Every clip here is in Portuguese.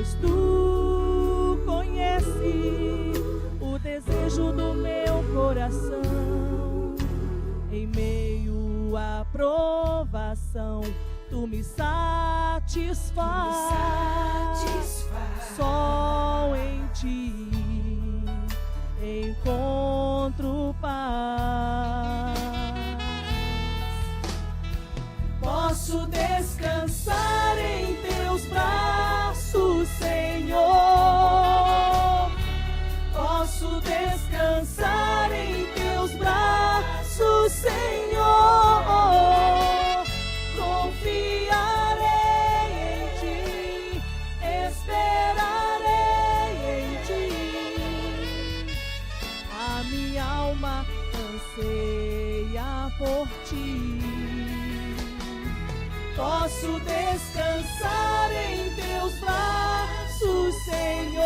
pois tu conheces o desejo do meu coração. Em meio à provação, tu me satisfaz. Só em ti encontro paz. Posso descansar em teus braços, Senhor. Posso descansar em teus braços, Senhor. Confiarei em ti, esperarei em ti. A minha alma anseia por ti. Posso descansar em teus braços, Senhor.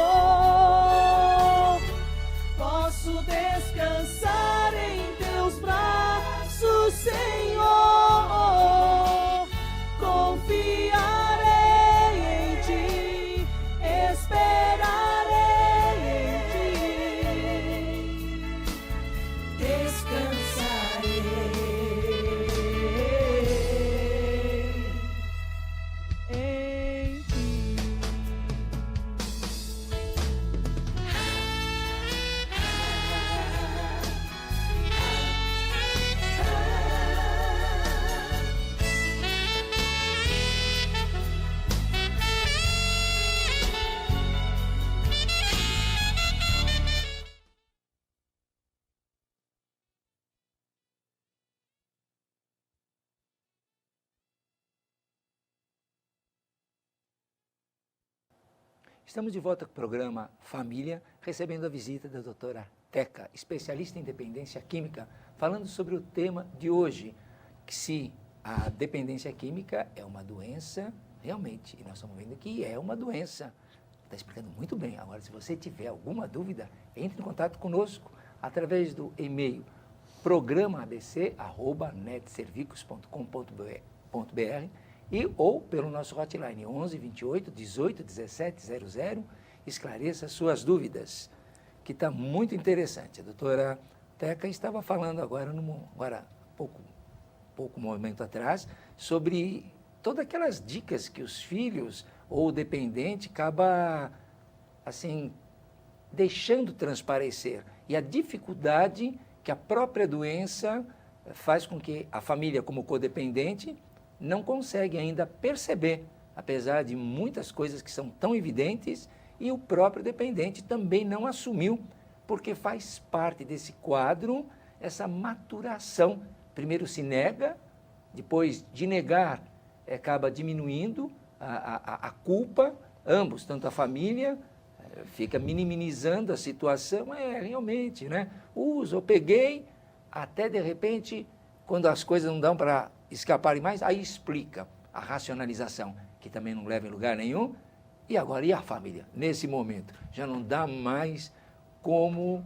Posso descansar em teus braços, Senhor. Confiarei em ti, esperarei em ti. Descansarei em ti. Estamos de volta com o programa Família, recebendo a visita da doutora Teca, especialista em dependência química, falando sobre o tema de hoje, que se a dependência química é uma doença, realmente, e nós estamos vendo que é uma doença. Está explicando muito bem. Agora, se você tiver alguma dúvida, entre em contato conosco através do e-mail programaabc@netservicos.com.br e ou pelo nosso hotline 11 28 18 17 00. Esclareça suas dúvidas, que está muito interessante. A doutora Teca estava falando agora pouco momento atrás, sobre todas aquelas dicas que os filhos ou o dependente acaba assim deixando transparecer, e a dificuldade que a própria doença faz com que a família, como codependente, não consegue ainda perceber, apesar de muitas coisas que são tão evidentes, e o próprio dependente também não assumiu, porque faz parte desse quadro essa maturação. Primeiro se nega, depois de negar acaba diminuindo a culpa, ambos, tanto a família, fica minimizando a situação, realmente, né? Uso, eu peguei, até de repente, quando as coisas não dão para escaparem mais, aí explica a racionalização, que também não leva em lugar nenhum. E agora, e a família? Nesse momento, já não dá mais como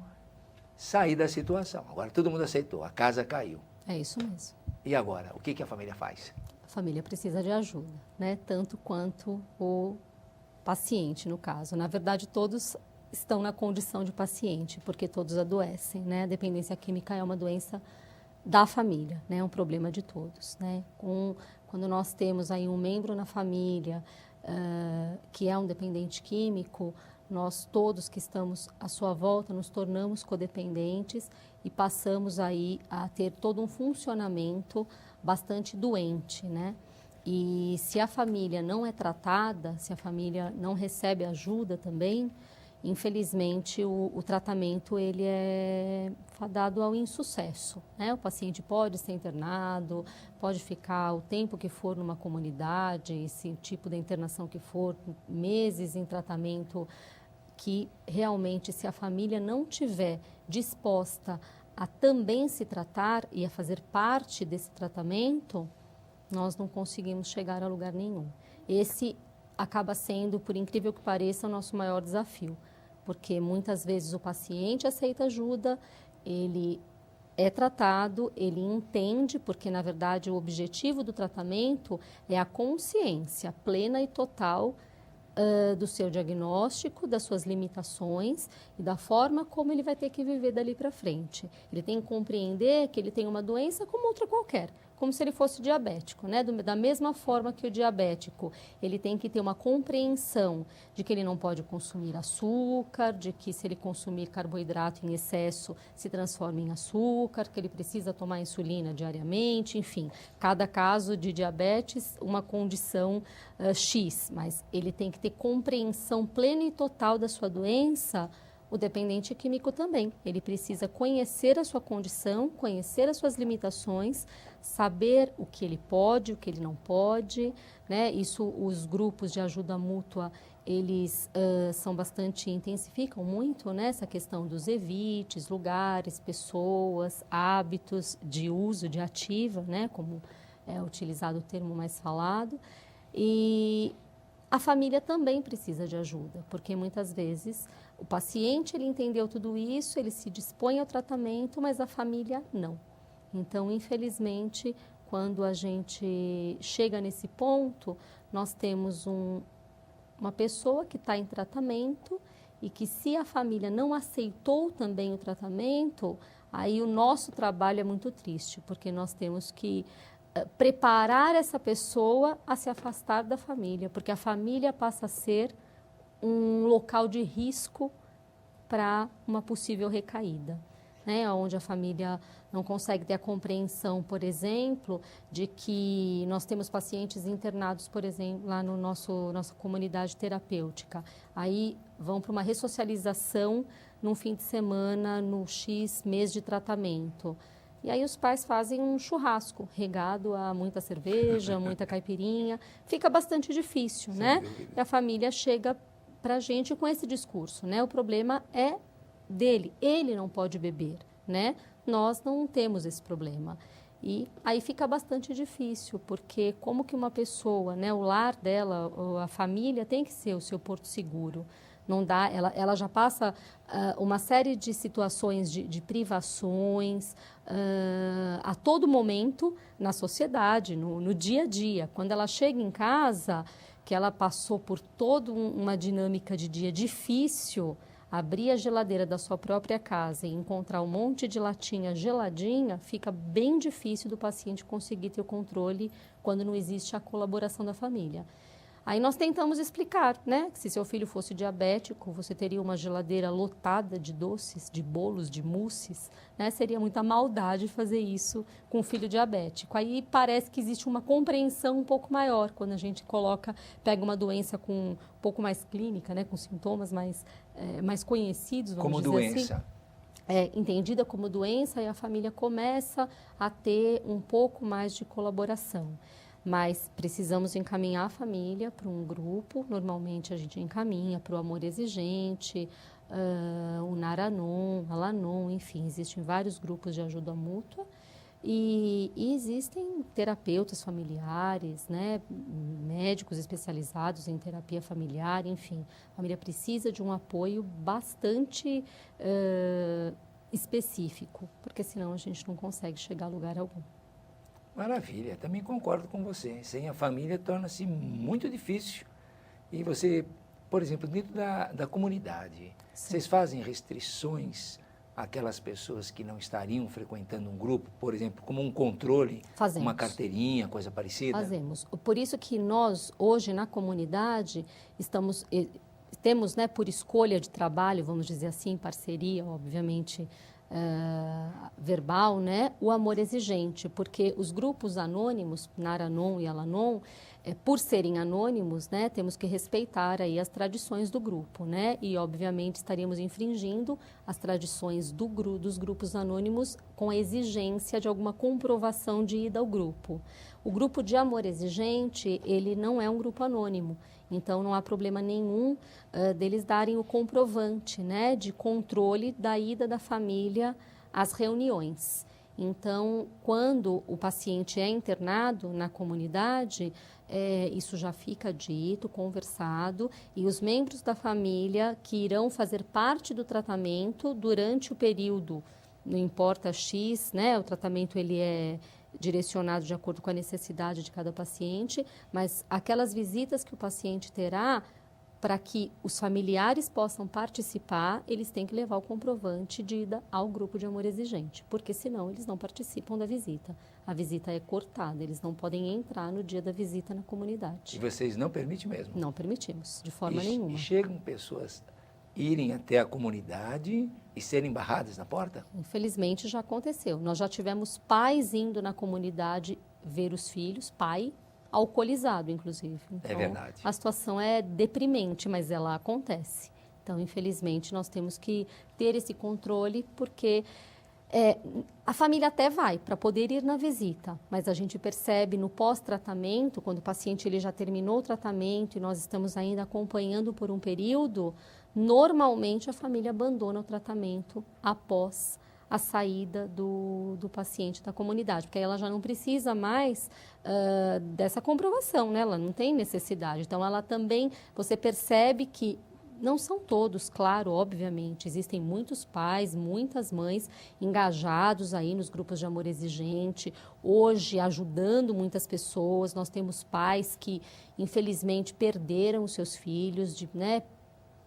sair da situação. Agora todo mundo aceitou, a casa caiu. É isso mesmo. E agora, o que a família faz? A família precisa de ajuda, né? Tanto quanto o paciente, no caso. Na verdade, todos estão na condição de paciente, porque todos adoecem, né? A dependência química é uma doença da família, né? É um problema de todos, né? Quando nós temos aí um membro na família que é um dependente químico, nós todos que estamos à sua volta nos tornamos codependentes e passamos aí a ter todo um funcionamento bastante doente, né? E se a família não é tratada, se a família não recebe ajuda também, infelizmente o tratamento ele é fadado ao insucesso, né? O paciente pode ser internado, pode ficar o tempo que for numa comunidade, se o tipo de internação que for, meses em tratamento, que realmente, se a família não tiver disposta a também se tratar e a fazer parte desse tratamento, nós não conseguimos chegar a lugar nenhum. Esse acaba sendo, por incrível que pareça, o nosso maior desafio, porque muitas vezes o paciente aceita ajuda, ele é tratado, ele entende, porque na verdade o objetivo do tratamento é a consciência plena e total do seu diagnóstico, das suas limitações e da forma como ele vai ter que viver dali para frente. Ele tem que compreender que ele tem uma doença como outra qualquer, como se ele fosse diabético, né? Da mesma forma que o diabético, ele tem que ter uma compreensão de que ele não pode consumir açúcar, de que se ele consumir carboidrato em excesso se transforma em açúcar, que ele precisa tomar insulina diariamente, enfim, cada caso de diabetes, uma condição X, mas ele tem que ter compreensão plena e total da sua doença. O dependente químico também. Ele precisa conhecer a sua condição, conhecer as suas limitações, saber o que ele pode, o que ele não pode, né? Isso, os grupos de ajuda mútua, eles são bastante, intensificam muito, né? Essa questão dos evites, lugares, pessoas, hábitos de uso de ativa, né? Como é utilizado o termo mais falado. E a família também precisa de ajuda, porque muitas vezes o paciente ele entendeu tudo isso, ele se dispõe ao tratamento, mas a família não. Então, infelizmente, quando a gente chega nesse ponto, nós temos uma pessoa que está em tratamento e que, se a família não aceitou também o tratamento, aí o nosso trabalho é muito triste, porque nós temos que preparar essa pessoa a se afastar da família, porque a família passa a ser um local de risco para uma possível recaída, né? Onde a família não consegue ter a compreensão, por exemplo, de que nós temos pacientes internados, por exemplo, lá no nossa comunidade terapêutica. Aí vão para uma ressocialização num fim de semana, no X mês de tratamento. E aí os pais fazem um churrasco regado a muita cerveja, muita caipirinha. Fica bastante difícil, né? E a família chega para a gente com esse discurso, né? O problema é dele, ele não pode beber, né? Nós não temos esse problema. E aí fica bastante difícil, porque como que uma pessoa, né? O lar dela, a família tem que ser o seu porto seguro. Não dá, ela já passa uma série de situações de privações a todo momento na sociedade, no dia a dia. Quando ela chega em casa, que ela passou por toda uma dinâmica de dia difícil, abrir a geladeira da sua própria casa e encontrar um monte de latinha geladinha, fica bem difícil do paciente conseguir ter o controle quando não existe a colaboração da família. Aí nós tentamos explicar, né, que se seu filho fosse diabético, você teria uma geladeira lotada de doces, de bolos, de mousses, né? Seria muita maldade fazer isso com o filho diabético. Aí parece que existe uma compreensão um pouco maior quando a gente pega uma doença com um pouco mais clínica, né, com sintomas mais conhecidos, vamos dizer assim. Como doença. Entendida como doença, e a família começa a ter um pouco mais de colaboração. Mas precisamos encaminhar a família para um grupo, normalmente a gente encaminha para o Amor Exigente, o Naranon, a Lanon, enfim, existem vários grupos de ajuda mútua e existem terapeutas familiares, né, médicos especializados em terapia familiar, enfim, a família precisa de um apoio bastante específico, porque senão a gente não consegue chegar a lugar algum. Maravilha, também concordo com você. Sem a família torna-se muito difícil. E você, por exemplo, dentro da comunidade, vocês fazem restrições àquelas pessoas que não estariam frequentando um grupo, por exemplo, como um controle, Fazemos. uma carteirinha, coisa parecida? Fazemos. Por isso que nós, hoje, na comunidade, temos, né, por escolha de trabalho, vamos dizer assim, parceria, obviamente, verbal, né, o Amor Exigente, porque os grupos anônimos, Naranon e Alanon, por serem anônimos, né, temos que respeitar aí as tradições do grupo, né, e obviamente estaríamos infringindo as tradições dos grupos anônimos com a exigência de alguma comprovação de ida ao grupo. O grupo de Amor Exigente, ele não é um grupo anônimo, então não há problema nenhum deles darem o comprovante, né, de controle da ida da família às reuniões. Então, quando o paciente é internado na comunidade, isso já fica dito, conversado, e os membros da família que irão fazer parte do tratamento durante o período, não importa X, né, o tratamento ele é direcionado de acordo com a necessidade de cada paciente, mas aquelas visitas que o paciente terá, para que os familiares possam participar, eles têm que levar o comprovante de ida ao grupo de amor exigente, porque senão eles não participam da visita. A visita é cortada, eles não podem entrar no dia da visita na E comunidade. vocês não permitem mesmo? Não permitimos, de forma E nenhuma. chegam pessoas irem até a comunidade e serem barradas na porta? Infelizmente já aconteceu. Nós já tivemos pais indo na comunidade ver os filhos, pai alcoolizado, inclusive. Então, verdade. a situação é deprimente, mas ela acontece. Então, infelizmente, nós temos que ter esse controle, porque a família até vai para poder ir na visita, mas a gente percebe no pós-tratamento, quando o paciente ele já terminou o tratamento e nós estamos ainda acompanhando por um período, normalmente a família abandona o tratamento após a saída do paciente da comunidade, porque aí ela já não precisa mais dessa comprovação, né? Ela não tem necessidade. Então, ela também, você percebe que não são todos, claro, obviamente, existem muitos pais, muitas mães engajados aí nos grupos de amor exigente, hoje ajudando muitas pessoas. Nós temos pais que, infelizmente, perderam os seus filhos, né,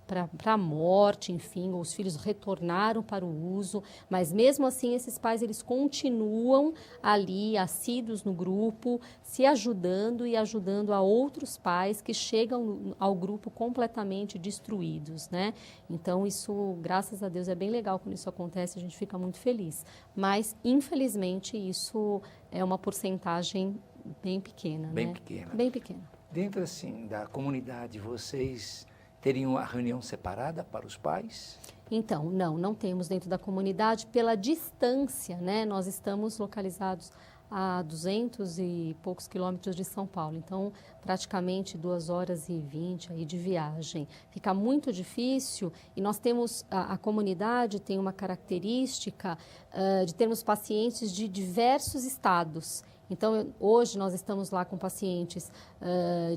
para a morte, enfim, os filhos retornaram para o uso, mas mesmo assim esses pais eles continuam ali assíduos no grupo, se ajudando e ajudando a outros pais que chegam ao grupo completamente destruídos, né? Então isso, graças a Deus, é bem legal quando isso acontece, a gente fica muito feliz, mas infelizmente isso é uma porcentagem bem pequena, Bem né? pequena. Bem pequena. Dentro, assim, da comunidade, vocês teriam a reunião separada para os pais? Então, não temos dentro da comunidade pela distância, né? Nós estamos localizados a 200 e poucos quilômetros de São Paulo, então praticamente 2h20 aí de viagem. Fica muito difícil e nós temos, a comunidade tem uma característica de termos pacientes de diversos estados. Então, hoje nós estamos lá com pacientes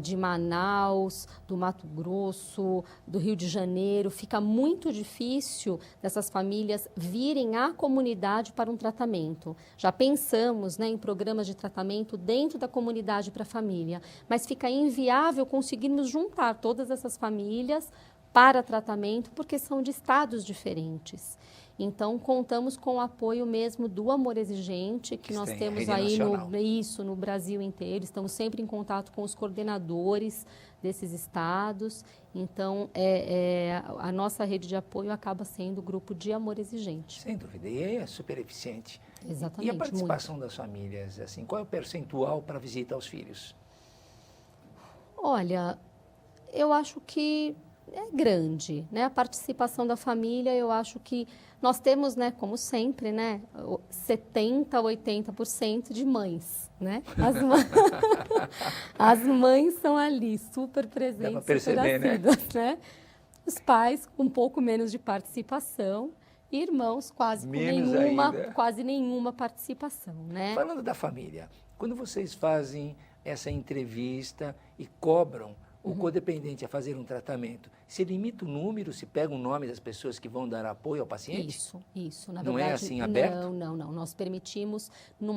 de Manaus, do Mato Grosso, do Rio de Janeiro. Fica muito difícil dessas famílias virem à comunidade para um tratamento. Já pensamos, né, em programas de tratamento dentro da comunidade para a família, mas fica inviável conseguirmos juntar todas essas famílias para tratamento, porque são de estados diferentes. Então, contamos com o apoio mesmo do Amor Exigente, que nós temos aí no Brasil inteiro. Estamos sempre em contato com os coordenadores desses estados. Então, a nossa rede de apoio acaba sendo o grupo de Amor Exigente. Sem dúvida, e é super eficiente. Exatamente. E a participação das famílias, assim, qual é o percentual para visita aos filhos? Olha, eu acho que é grande, né? A participação da família, eu acho que nós temos, né, como sempre, né, 70%, 80% de mães, né? As mães são ali, super presentes, dá para perceber, super assíduas, né? Os pais com um pouco menos de participação e irmãos quase nenhuma participação, né? Falando da família, quando vocês fazem essa entrevista e cobram o codependente a fazer um tratamento, se limita o número, se pega o nome das pessoas que vão dar apoio ao paciente? Isso. Na verdade, não é assim aberto? Não. Nós permitimos, no